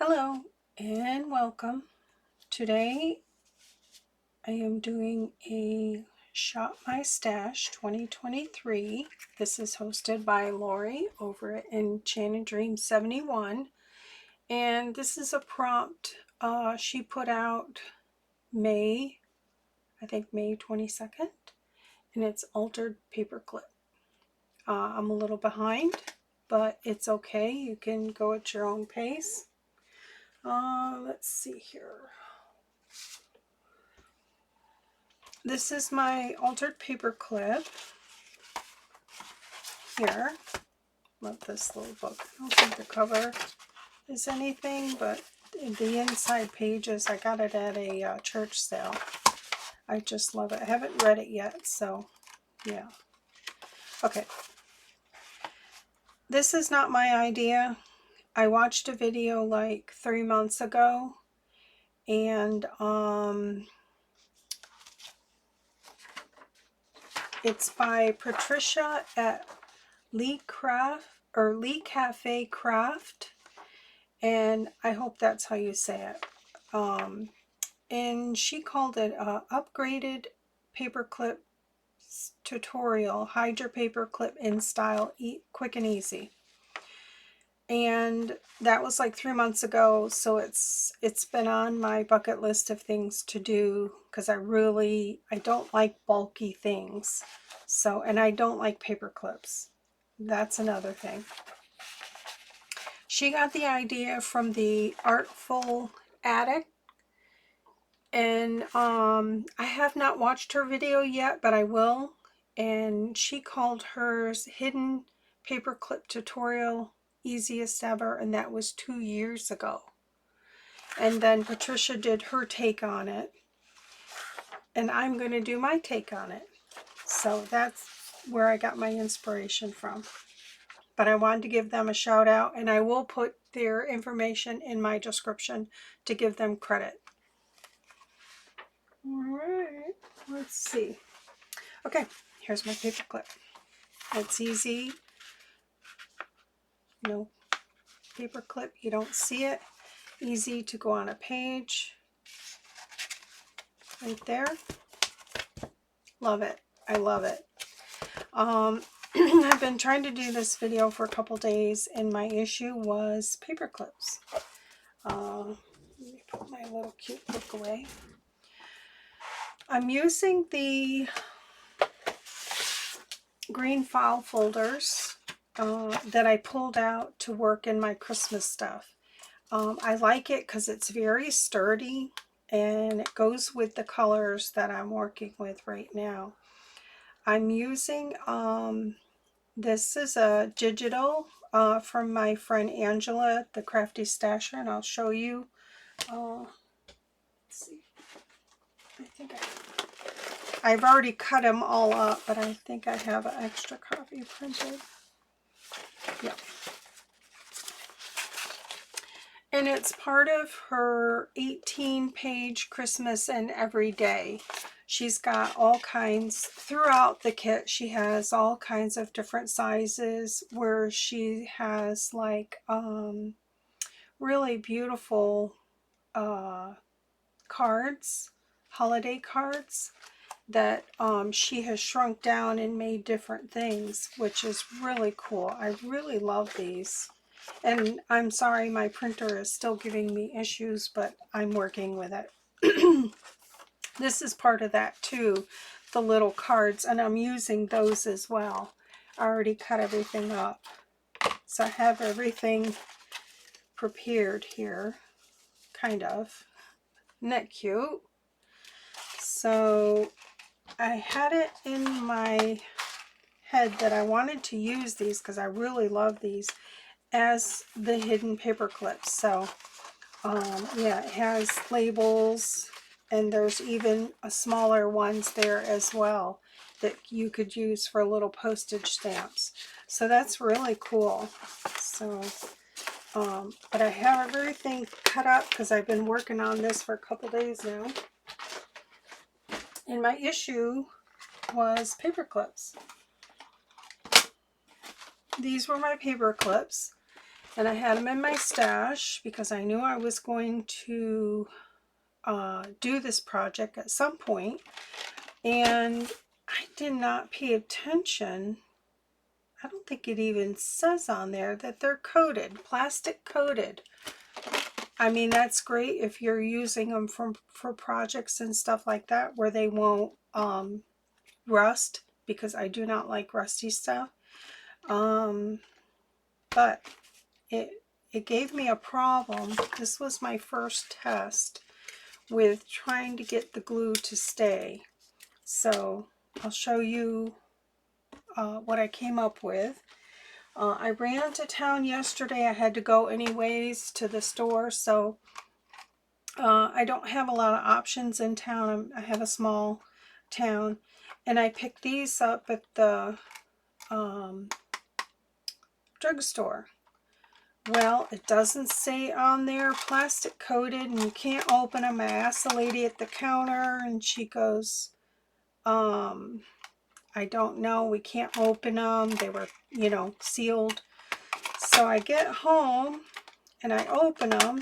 Hello and welcome. Today I am doing a Shop My Stash 2023. This is hosted by Lorie over at Enchanted Dream 71. And this is a prompt she put out May 22nd. And it's altered paperclip. I'm a little behind, but it's okay. You can go at your own pace. Let's see here. This is my altered paper clip here. Love this little book. I don't think the cover is anything, but the inside pages, I got it at a church sale. I just love it. I haven't read it yet, so yeah. Okay. This is not my idea. I watched a video like 3 months ago, and it's by Patricia at Lee Cafe Craft, and I hope that's how you say it. And she called it a upgraded paperclip tutorial. Hide your paperclip in style, quick and easy. And that was like 3 months ago, so it's been on my bucket list of things to do because I don't like bulky things. So, and I don't like paper clips. That's another thing. She got the idea from the Artful Addict, and I have not watched her video yet, but I will. And she called hers Hidden Paperclip Tutorial Easiest Ever, and that was 2 years ago. And then Patricia did her take on it, and I'm going to do my take on it. So that's where I got my inspiration from. But I wanted to give them a shout out, and I will put their information in my description to give them credit. Alright, let's see. Okay, here's my paper clip. It's easy. No paper clip, you don't see it. Easy to go on a page. Right there. Love it. I love it. I've been trying to do this video for a couple days, and my issue was paper clips. Let me put my little cute book away. I'm using the green file folders that I pulled out to work in my Christmas stuff. I like it because it's very sturdy and it goes with the colors that I'm working with right now. I'm using, this is a digital from my friend Angela, the Crafty Stasher, and I'll show you. Let's see. I think I've already cut them all up, but I think I have an extra copy printed. Yeah. And it's part of her 18-page Christmas and Everyday. She's got all kinds, throughout the kit, she has all kinds of different sizes where she has like really beautiful cards, holiday cards that she has shrunk down and made different things, which is really cool. I really love these. And I'm sorry my printer is still giving me issues, but I'm working with it. This is part of that too, the little cards, and I'm using those as well. I already cut everything up. So I have everything prepared here, kind of. Isn't that cute? So I had it in my head that I wanted to use these because I really love these as the hidden paper clips. So yeah, it has labels, and there's even a smaller ones there as well that you could use for little postage stamps. So that's really cool. So but I have everything cut up because I've been working on this for a couple days now. And my issue was paper clips. These were my paper clips, And I had them in my stash because I knew I was going to do this project at some point. And I did not pay attention. I don't think it even says on there that they're coated, plastic coated. I mean, that's great if you're using them for projects and stuff like that where they won't rust, because I do not like rusty stuff. But it gave me a problem. This was my first test with trying to get the glue to stay. So I'll show you what I came up with. I ran to town yesterday. I had to go anyways to the store, so I don't have a lot of options in town. I have a small town, and I picked these up at the drugstore. Well, it doesn't say on there plastic coated and you can't open them. I asked the lady at the counter and she goes, I don't know, we can't open them. They were, you know, sealed. So I get home and I open them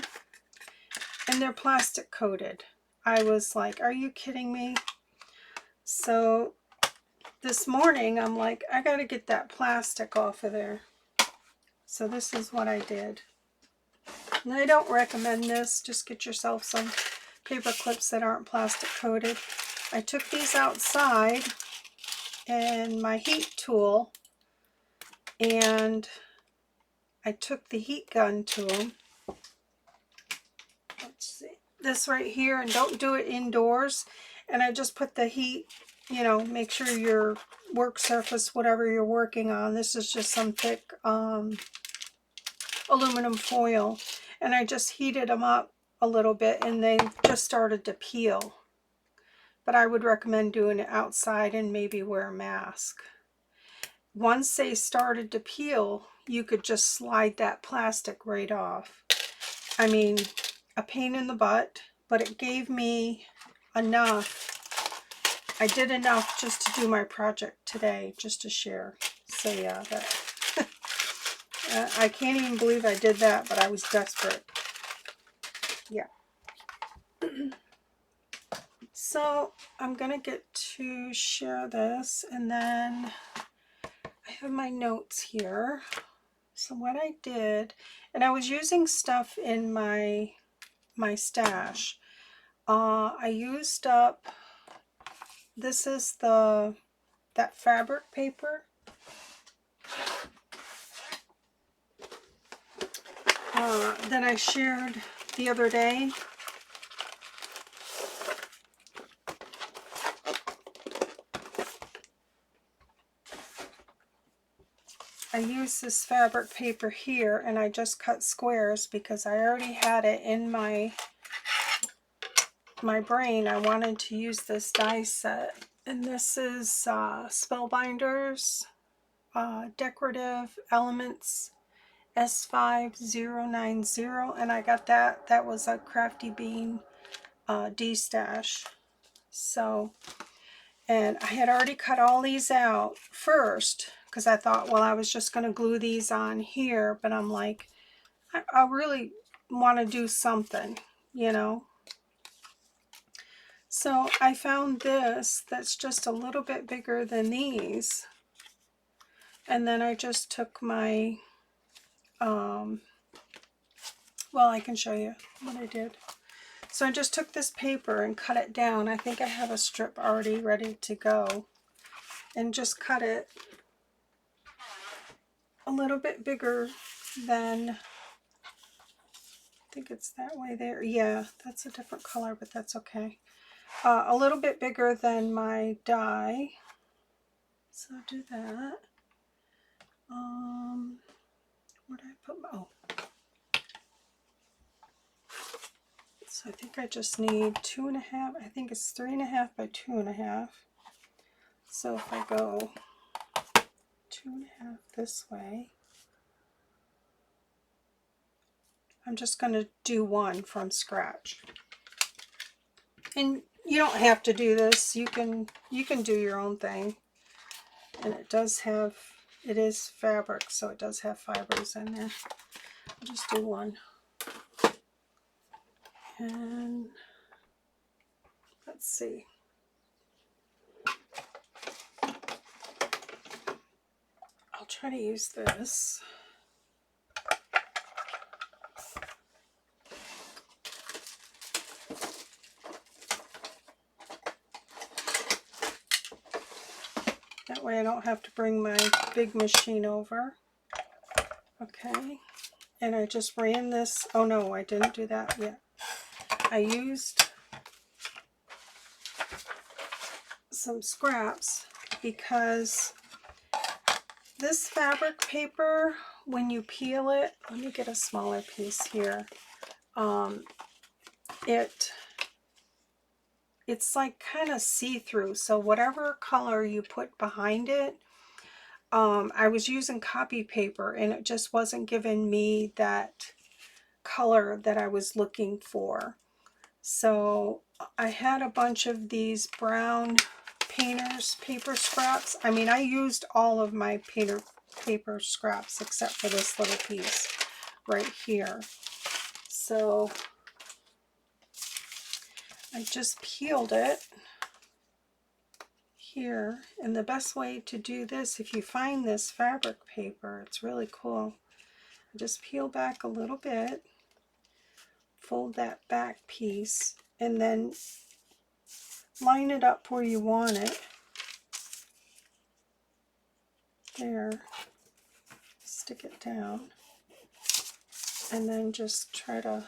and they're plastic coated. I was like, are you kidding me? So this morning I'm like, I gotta get that plastic off of there. So this is what I did. And I don't recommend this. Just get yourself some paper clips that aren't plastic coated. I took these outside and my heat tool, and I took the heat gun to them. Let's see, this right here, and don't do it indoors. And I just put the heat, you know, make sure your work surface, whatever you're working on, this is just some thick aluminum foil, and I just heated them up a little bit and they just started to peel. But I would recommend doing it outside and maybe wear a mask. Once they started to peel, you could just slide that plastic right off. I mean, a pain in the butt, but it gave me enough. I did enough just to do my project today, just to share. So yeah, that I can't even believe I did that, but I was desperate. Yeah. So I'm gonna get to share this, and then I have my notes here. So what I did, and I was using stuff in my stash. I used up, this is that fabric paper. That I shared the other day. I used this fabric paper here, and I just cut squares because I already had it in my brain. I wanted to use this die set, and this is Spellbinders Decorative Elements S5090, and I got that was a Crafty Bean D-stash. So, and I had already cut all these out first because I thought, well, I was just going to glue these on here, but I'm like, I really want to do something, you know. So I found this that's just a little bit bigger than these, and then I just took my well, I can show you what I did. So I just took this paper and cut it down. I think I have a strip already ready to go, and just cut it a little bit bigger than, I think it's that way there. Yeah, that's a different color, but that's okay. A little bit bigger than my die. So I'll do that. Where did I put my, oh. So I think I just need 2.5, I think it's 3.5 by 2.5. So if I go 2.5 this way, I'm just going to do one from scratch. And you don't have to do this. You can do your own thing. And it does have, it is fabric, so it does have fibers in there. I'll just do one. And let's see. I'll try to use this. That way I don't have to bring my big machine over. Okay, and I just ran this. Oh no, I didn't do that yet. I used some scraps because this fabric paper, when you peel it, let me get a smaller piece here. It's like kind of see-through, so whatever color you put behind it, I was using copy paper and it just wasn't giving me that color that I was looking for. So I had a bunch of these brown painter's paper scraps. I mean, I used all of my paper scraps except for this little piece right here. So I just peeled it here, and the best way to do this, if you find this fabric paper, it's really cool. Just peel back a little bit, fold that back piece, and then line it up where you want it. There, stick it down, and then just try to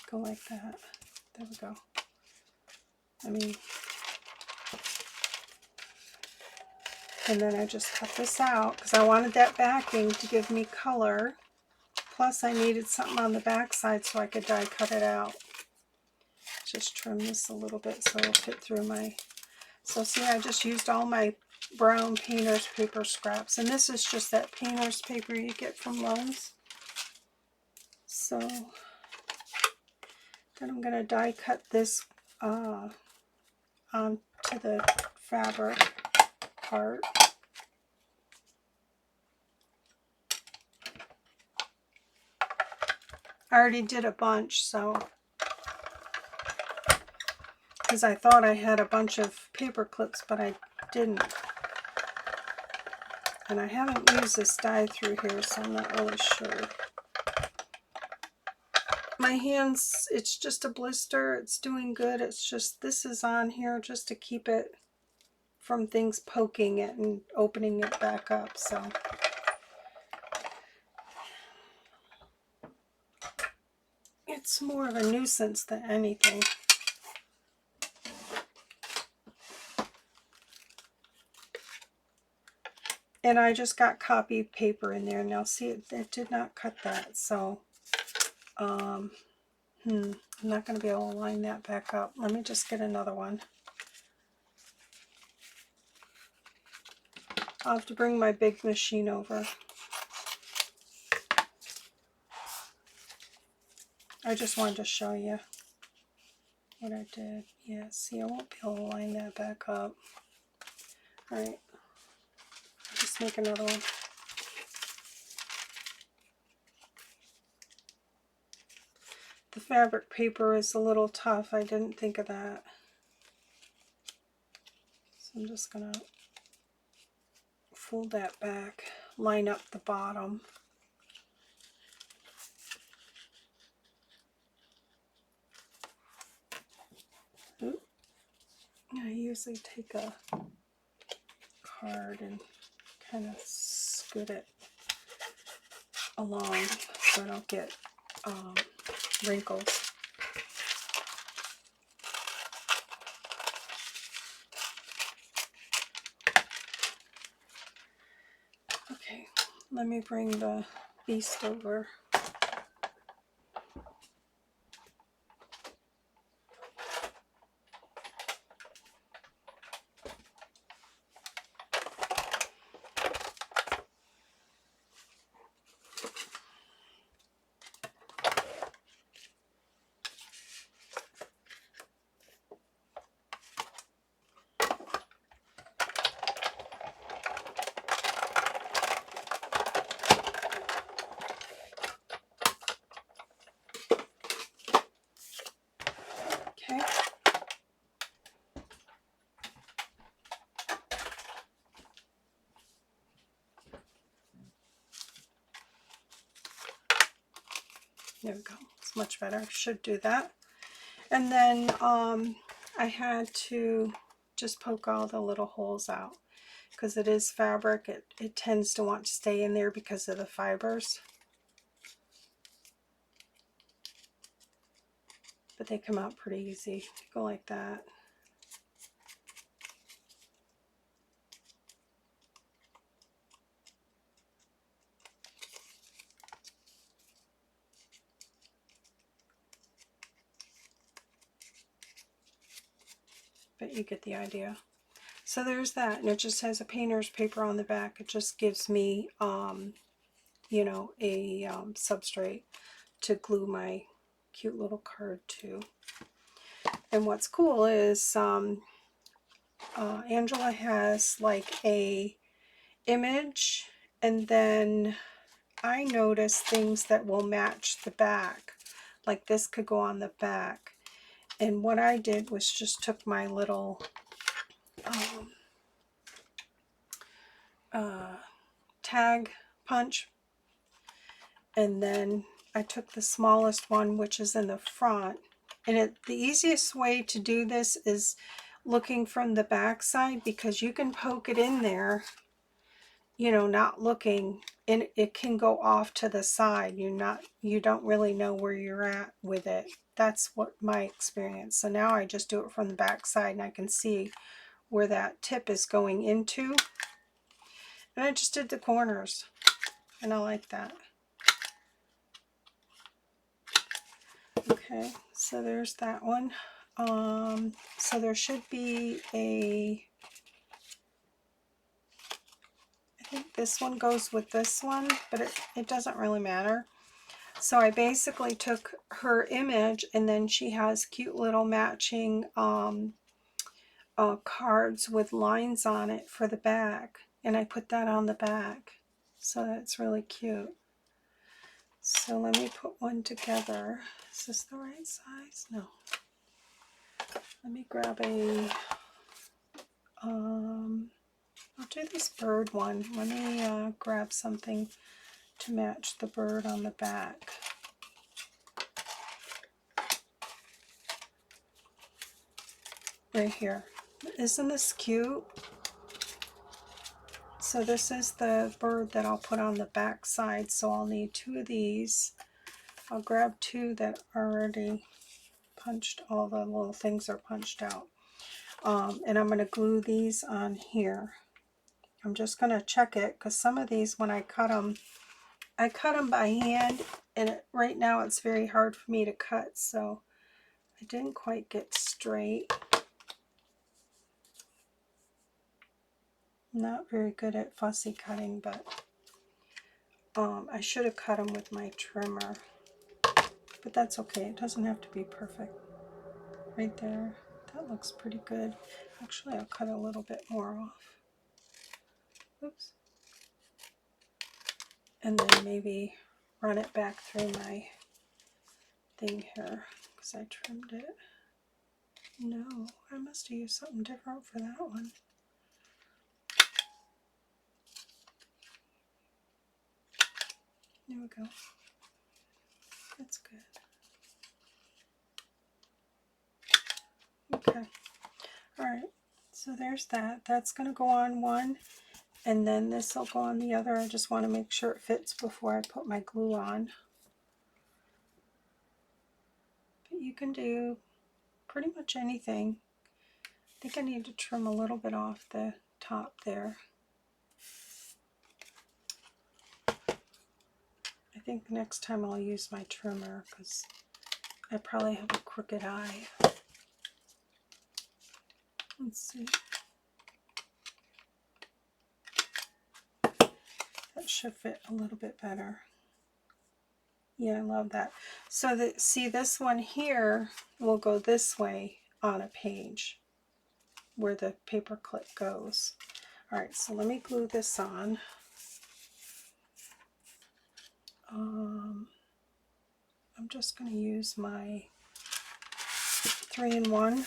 go like that. There we go. I mean, and then I just cut this out because I wanted that backing to give me color. Plus I needed something on the back side so I could die cut it out. Just trim this a little bit so it'll fit through my... So see, I just used all my brown painter's paper scraps. And this is just that painter's paper you get from Lowe's. So then I'm going to die cut this onto the fabric part. I already did a bunch, so, because I thought I had a bunch of paper clips, but I didn't. And I haven't used this die through here, so I'm not really sure. My hands, it's just a blister. It's doing good. It's just, this is on here just to keep it from things poking it and opening it back up, so. It's more of a nuisance than anything. And I just got copy paper in there. Now see, it did not cut that, so I'm not going to be able to line that back up. Let me just get another one. I'll have to bring my big machine over. I just wanted to show you what I did. Yeah, see, I won't be able to line that back up. Alright, just make another one. The fabric paper is a little tough. I didn't think of that. So I'm just going to fold that back, line up the bottom. Oop. I usually take a card and kind of scoot it along so I don't get wrinkles. Okay, let me bring the beast over. There we go. It's much better. Should do that. And then I had to just poke all the little holes out because it is fabric. It tends to want to stay in there because of the fibers. But they come out pretty easy. Go like that. But you get the idea. So there's that, and it just has a painter's paper on the back. It just gives me, you know, a substrate to glue my cute little card to. And what's cool is Angela has like a image, and then I notice things that will match the back. Like this could go on the back. And what I did was just took my little tag punch, and then I took the smallest one, which is in the front. And the easiest way to do this is looking from the back side, because you can poke it in there, you know, not looking, and it can go off to the side. You don't really know where you're at with it. That's what my experience. So now I just do it from the back side, and I can see where that tip is going into. And I just did the corners, and I like that. Okay, so there's that one. So there should be I think this one goes with this one, but it doesn't really matter. So I basically took her image, and then she has cute little matching cards with lines on it for the back, and I put that on the back. So that's really cute. So let me put one together. Is this the right size? No. Let me grab a, I'll do this bird one. Let me grab something to match the bird on the back. Right here. Isn't this cute? So this is the bird that I'll put on the back side. So I'll need 2 of these. I'll grab 2 that are already punched. All the little things are punched out. And I'm going to glue these on here. I'm just going to check it, because some of these, when I cut them by hand, and right now it's very hard for me to cut, so I didn't quite get straight. I'm not very good at fussy cutting, but I should have cut them with my trimmer, but that's okay. It doesn't have to be perfect. Right there, that looks pretty good. Actually, I'll cut a little bit more off. Oops. And then maybe run it back through my thing here, because I trimmed it. No, I must have used something different for that one. There we go. That's good. Okay. Alright, so there's that. That's going to go on one, and then this will go on the other. I just want to make sure it fits before I put my glue on. But you can do pretty much anything. I think I need to trim a little bit off the top there. I think next time I'll use my trimmer, because I probably have a crooked eye. Let's see. That should fit a little bit better. Yeah, I love that. So see, this one here will go this way on a page where the paper clip goes. All right, so let me glue this on. I'm just going to use my 3-in-1.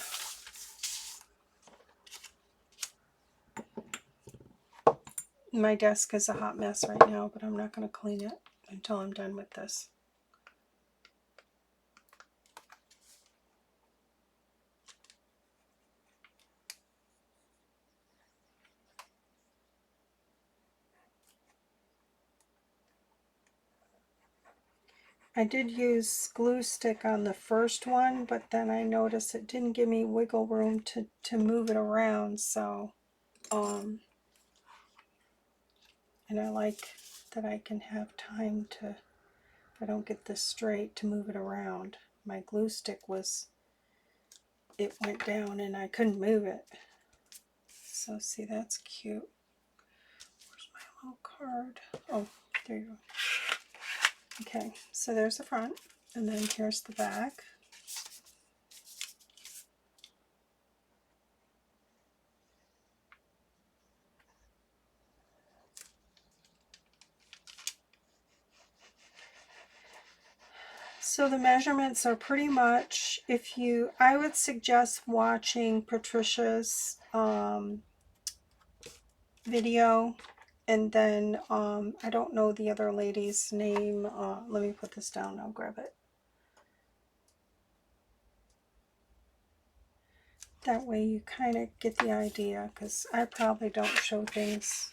My desk is a hot mess right now, but I'm not going to clean it until I'm done with this. I did use glue stick on the first one, but then I noticed it didn't give me wiggle room to move it around, so and I like that I can have time to, if I don't get this straight, to move it around. My glue stick it went down and I couldn't move it. So see, that's cute. Where's my little card? Oh, there you go. Okay, so there's the front, and then here's the back. So the measurements are pretty much, I would suggest watching Patricia's video, and then I don't know the other lady's name. Let me put this down, I'll grab it. That way you kind of get the idea, because I probably don't show things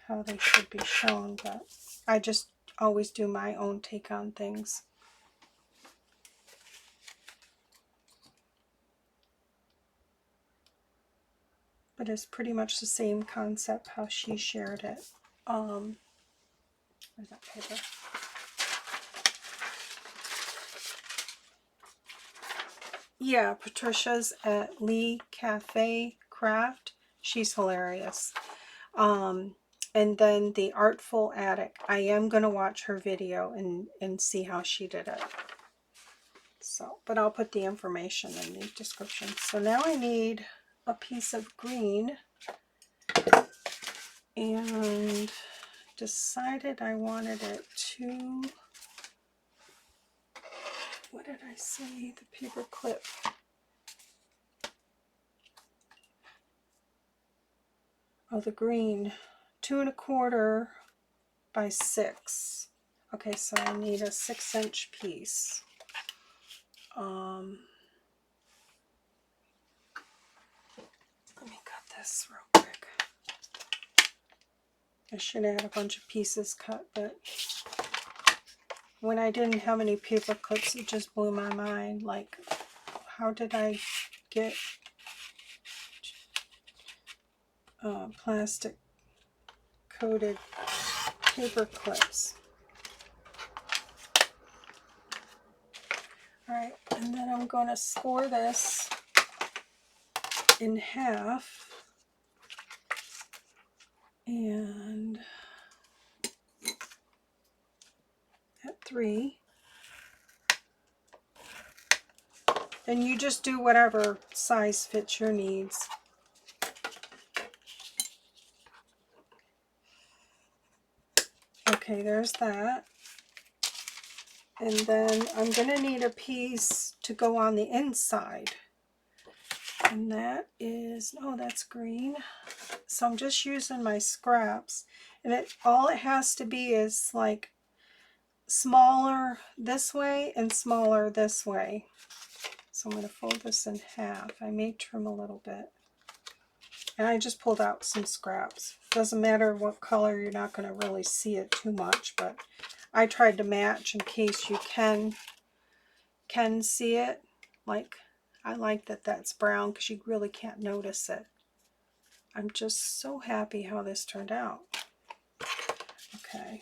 how they should be shown, but I just always do my own take on things. But it's pretty much the same concept how she shared it. Where's that paper? Yeah, Patricia's at Lee Cafe Craft. She's hilarious. And then the Artful Attic. I am going to watch her video and see how she did it. So, but I'll put the information in the description. So now I need a piece of green, and decided I wanted it to, what did I say, the paper clip. Oh, the green, 2 1/4 by 6. Okay, so I need a 6-inch piece. Let me cut this real quick. I should have had a bunch of pieces cut, but when I didn't have any paper clips, it just blew my mind. Like, how did I get plastic coated paper clips? Alright, and then I'm going to score this in half, and at 3. And you just do whatever size fits your needs. Okay, there's that. And then I'm going to need a piece to go on the inside. And that is, oh, that's green. So I'm just using my scraps. And all it has to be is like smaller this way and smaller this way. So I'm going to fold this in half. I may trim a little bit. And I just pulled out some scraps. Doesn't matter what color, you're not going to really see it too much, but I tried to match in case you can see it. Like, I like that that's brown because you really can't notice it. I'm just so happy how this turned out. Okay,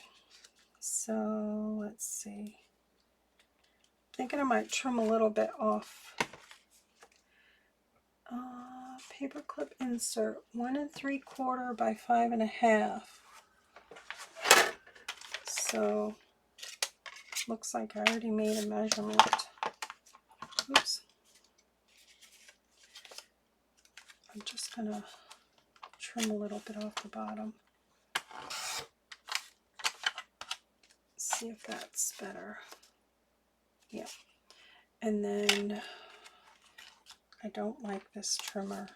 so let's see. Thinking I might trim a little bit off. Paper clip insert 1 3/4 by 5 1/2. So looks like I already made a measurement. Oops. I'm just gonna trim a little bit off the bottom. See if that's better. Yeah. And then I don't like this trimmer.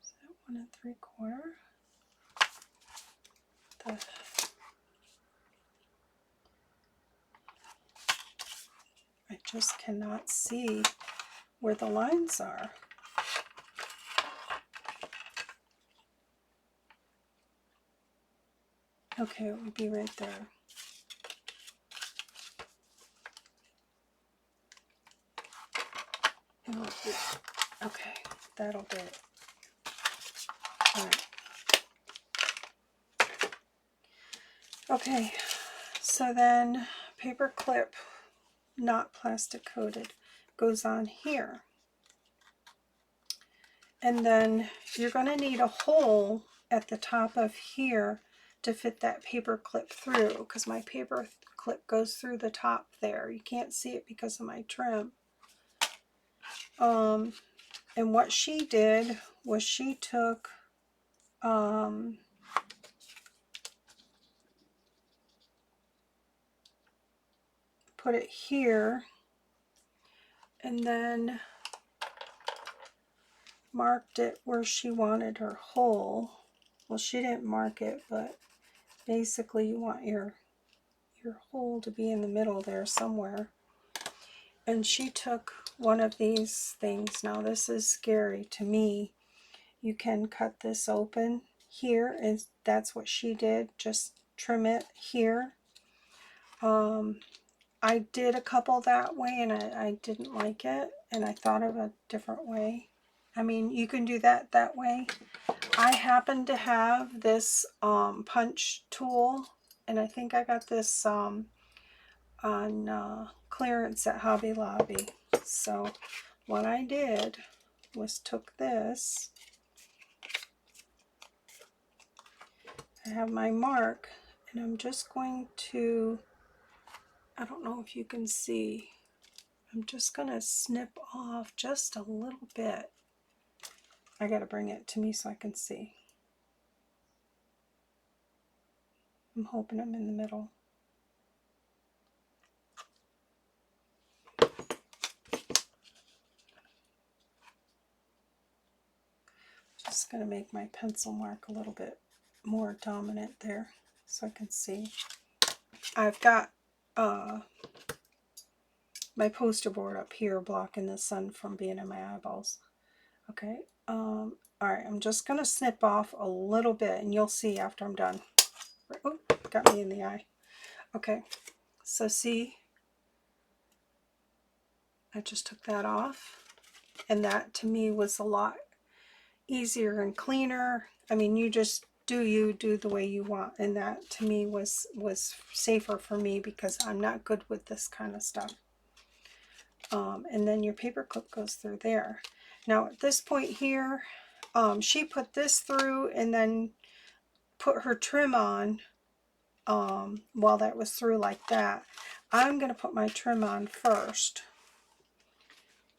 Is that 1 3/4? I just cannot see where the lines are. Okay, it would be right there. Okay, that'll do it. All right. Okay, so then paper clip, not plastic coated, goes on here. And then you're going to need a hole at the top of here to fit that paper clip through, because my paper clip goes through the top there. You can't see it because of my trim. And what she did was she took put it here and then marked it where she wanted her hole. Well, she didn't mark it, but basically you want your hole to be in the middle there somewhere. And she took one of these things. Now this is scary to me. You can cut this open here, and that's what she did. Just trim it here. I did a couple that way, and I didn't like it, and I thought of a different way. I mean, you can do that way. I happen to have this punch tool, and I think I got this on clearance at Hobby Lobby. So what I did was took this. I have my mark, and I'm just going to, I don't know if you can see, I'm just going to snip off just a little bit. I got to bring it to me so I can see. I'm hoping I'm in the middle. Just going to make my pencil mark a little bit more dominant there so I can see. I've got my poster board up here blocking the sun from being in my eyeballs. Okay, all right, I'm just going to snip off a little bit, and you'll see after I'm done. Oh, got me in the eye. Okay, so see, I just took that off, and that to me was a lot easier and cleaner. I mean, you just do the way you want, and that to me was safer for me because I'm not good with this kind of stuff. And then your paper clip goes through there. Now at this point here, she put this through and then put her trim on while that was through like that. I'm going to put my trim on first.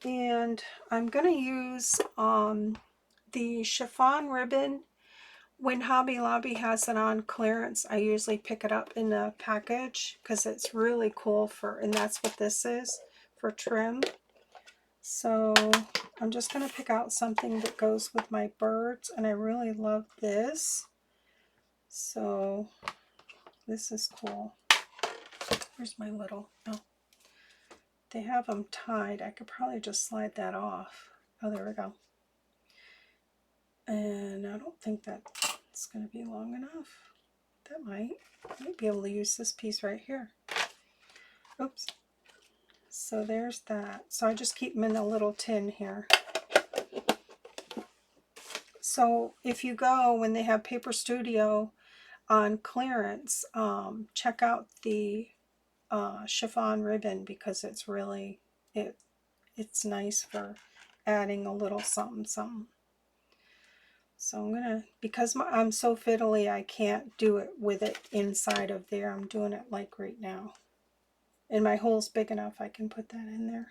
And I'm going to use the chiffon ribbon. When Hobby Lobby has it on clearance, I usually pick it up in a package because it's really cool for, and that's what this is, for trim. So I'm just going to pick out something that goes with my birds, and I really love this. So this is cool. Where's my little, oh, they have them tied. I could probably just slide that off. Oh, there we go. And I don't think that's going to be long enough. That might be able to use this piece right here. Oops. So there's that. So I just keep them in a little tin here. So if you go when they have Paper Studio on clearance, check out the chiffon ribbon because it's really, it's nice for adding a little something something. So I'm gonna, because I'm so fiddly, I can't do it with it inside of there. I'm doing it like right now. And my hole's big enough, I can put that in there.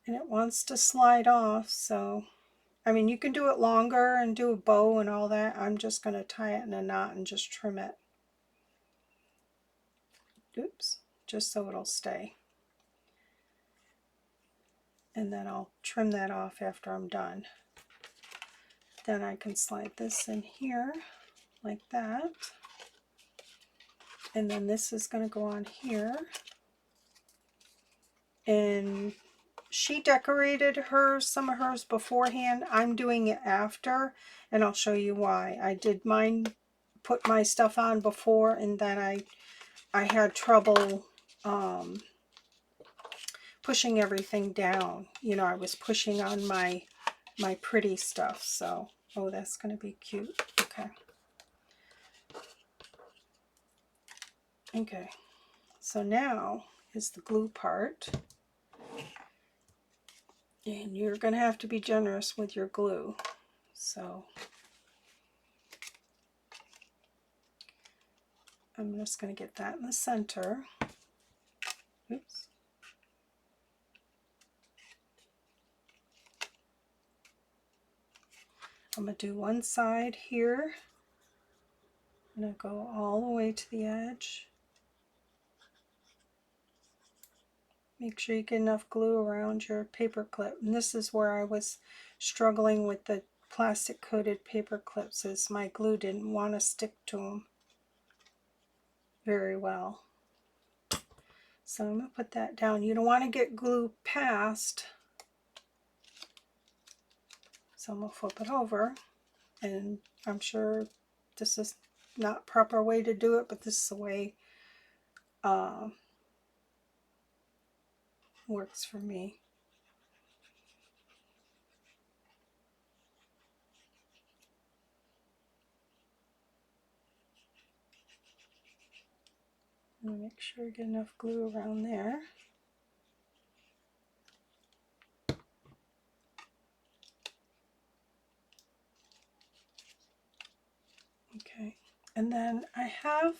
And it wants to slide off, so, I mean, you can do it longer and do a bow and all that. I'm just gonna tie it in a knot and just trim it. Oops, just so it'll stay. And then I'll trim that off after I'm done. Then I can slide this in here like that. And then this is going to go on here. And she decorated hers, some of hers beforehand. I'm doing it after, and I'll show you why. I did mine, put my stuff on before, and then I had trouble pushing everything down. You know, I was pushing on my pretty stuff. So, oh, that's going to be cute. Okay. Okay. So now is the glue part. And you're going to have to be generous with your glue. So I'm just going to get that in the center. Oops. I'm going to do one side here. I'm going to go all the way to the edge. Make sure you get enough glue around your paper clip. And this is where I was struggling with the plastic coated paper clips, is my glue didn't want to stick to them very well. So I'm going to put that down. You don't want to get glue past. So I'm going to flip it over. And I'm sure this is not proper way to do it, but this is the way works for me. Make sure I get enough glue around there. Okay, and then I have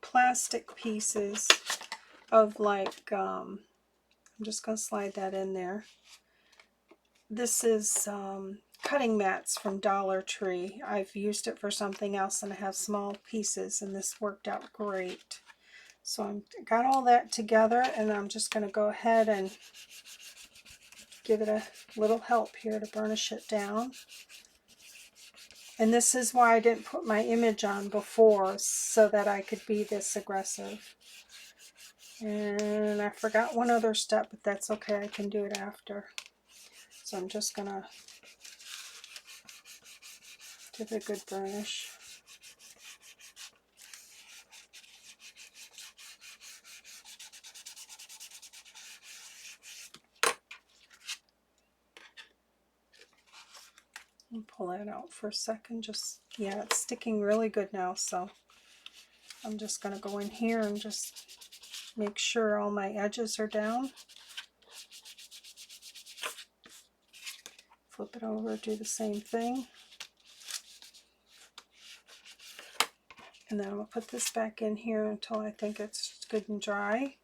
plastic pieces of like, I'm just going to slide that in there. This is cutting mats from Dollar Tree. I've used it for something else and I have small pieces, and this worked out great. So I got all that together, and I'm just going to go ahead and give it a little help here to burnish it down. And this is why I didn't put my image on before, so that I could be this aggressive. And I forgot one other step, but that's okay, I can do it after. So I'm just going to give it a good burnish. And pull that out for a second. Just, yeah, it's sticking really good now, so I'm just going to go in here and just make sure all my edges are down. Flip it over, do the same thing. And then I'm going to put this back in here until I think it's good and dry.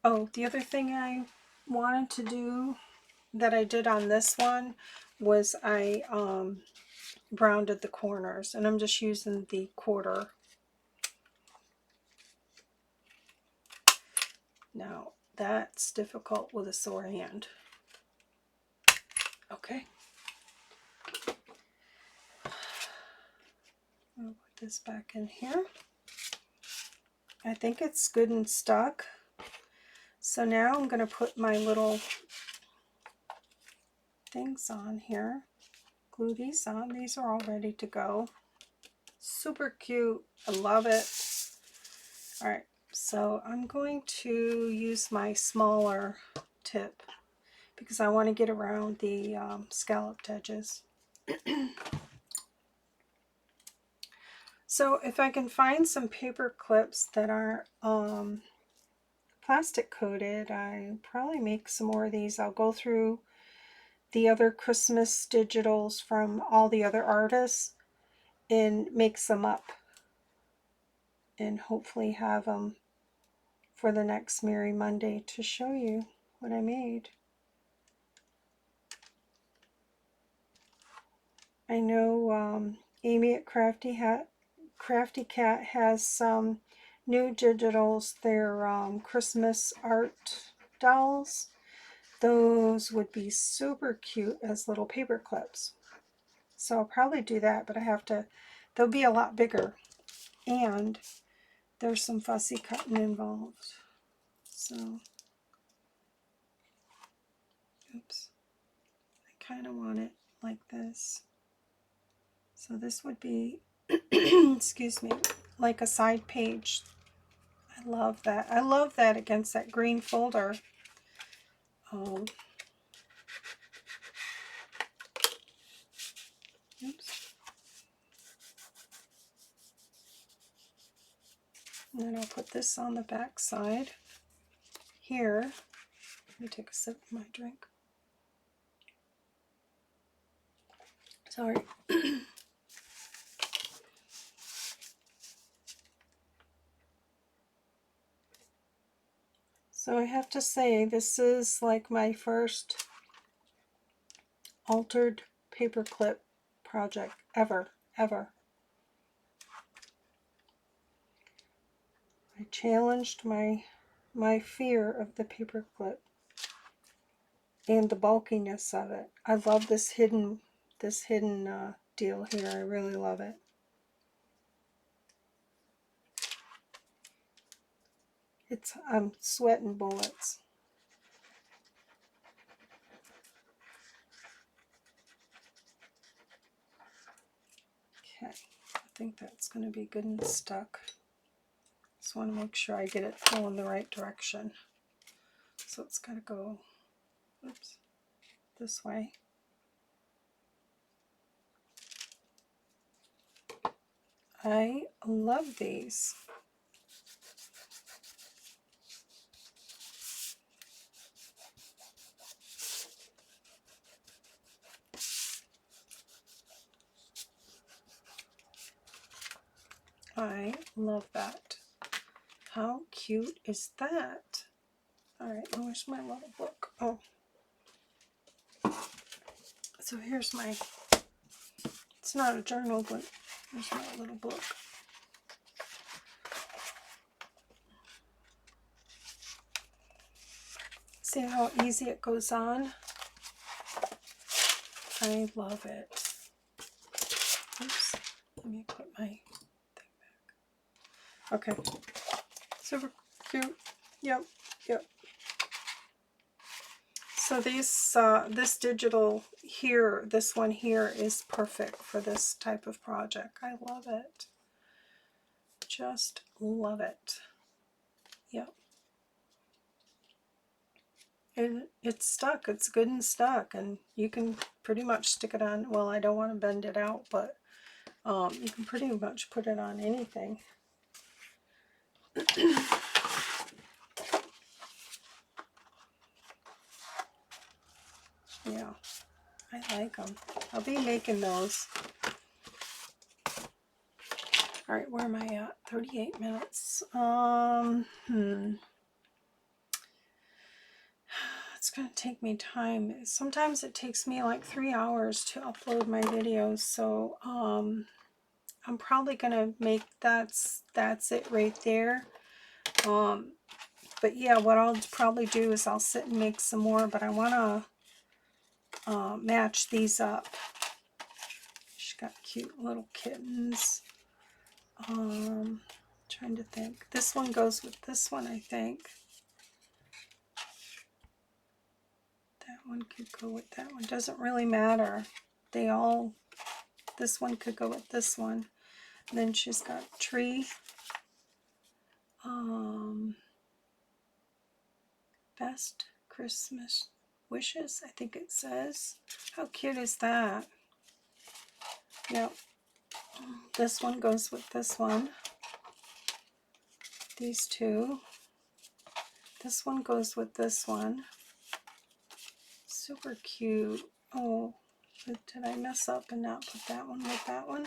Oh, the other thing I wanted to do that I did on this one was I rounded the corners, and I'm just using the quarter. Now, that's difficult with a sore hand. Okay. I'll put this back in here. I think it's good and stuck. So now I'm going to put my little things on here. Glue these on. These are all ready to go. Super cute. I love it. All right. So I'm going to use my smaller tip because I want to get around the scalloped edges. So if I can find some paper clips that are plastic coated, I probably make some more of these. I'll go through the other Christmas digitals from all the other artists and make some up and hopefully have them for the next Merry Monday to show you what I made. I know Amy at Crafty Cat has some new digitals. They're Christmas art dolls. Those would be super cute as little paper clips. So I'll probably do that, but I have to, they'll be a lot bigger. And there's some fussy cutting involved. So Oops. I kind of want it like this. So this would be, excuse me, like a side page. I love that. I love that against that green folder. Oops. And then I'll put this on the back side here. Let me take a sip of my drink. Sorry. So I have to say, this is like my first altered paperclip project ever. I challenged my fear of the paperclip and the bulkiness of it. I love this hidden deal here. I really love it. I'm sweating bullets. Okay, I think that's going to be good and stuck. Just want to make sure I get it going the right direction. So it's got to go, oops, this way. I love these. I love that. How cute is that? All right, where's my little book? Oh, so here's my, it's not a journal, but here's my little book. See how easy it goes on? I love it. Oops, let me put my thing back. Okay, super cute. Yep. So these, this digital here, this one here is perfect for this type of project. I love it. Just love it. Yep. It's stuck. It's good and stuck, and you can pretty much stick it on. Well, I don't want to bend it out, but you can pretty much put it on anything. Yeah, I like them. I'll be making those. All right, where am I at? 38 minutes. It's going to take me time. Sometimes it takes me like 3 hours to upload my videos, so I'm probably going to make that's it right there. But yeah, what I'll probably do is I'll sit and make some more, but I want to match these up. She's got cute little kittens. Trying to think. This one goes with this one, I think. That one could go with that one. Doesn't really matter. They all, this one could go with this one. And then she's got tree. Best Christmas wishes, I think it says. How cute is that? Yep. This one goes with this one. These two. This one goes with this one. Super cute. Oh, did I mess up and not put that one with that one?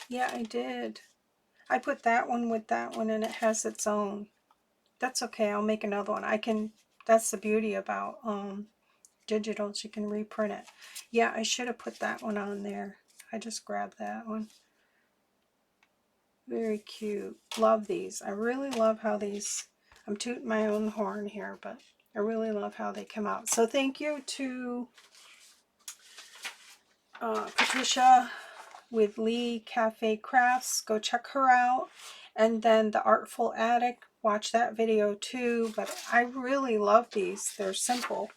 Yeah, I did. I put that one with that one and it has its own. That's okay. I'll make another one. I can, that's the beauty about digitals. You can reprint it. Yeah, I should have put that one on there. I just grabbed that one. Very cute. Love these. I really love how these, I'm tooting my own horn here, but I really love how they come out. So thank you to Patricia with Lee Cafe Crafts. Go check her out. And then the Artful Attic, watch that video too. But I really love these. They're simple.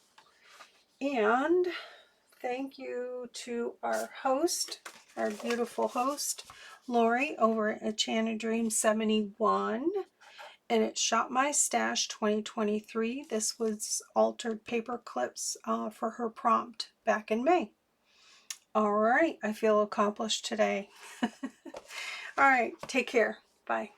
And thank you to our host, our beautiful host, Lorie, over at Enchanted Dream 71. And it's Shop My Stash 2023. This was altered paper clips for her prompt back in May. All right, I feel accomplished today. All right, take care. Bye.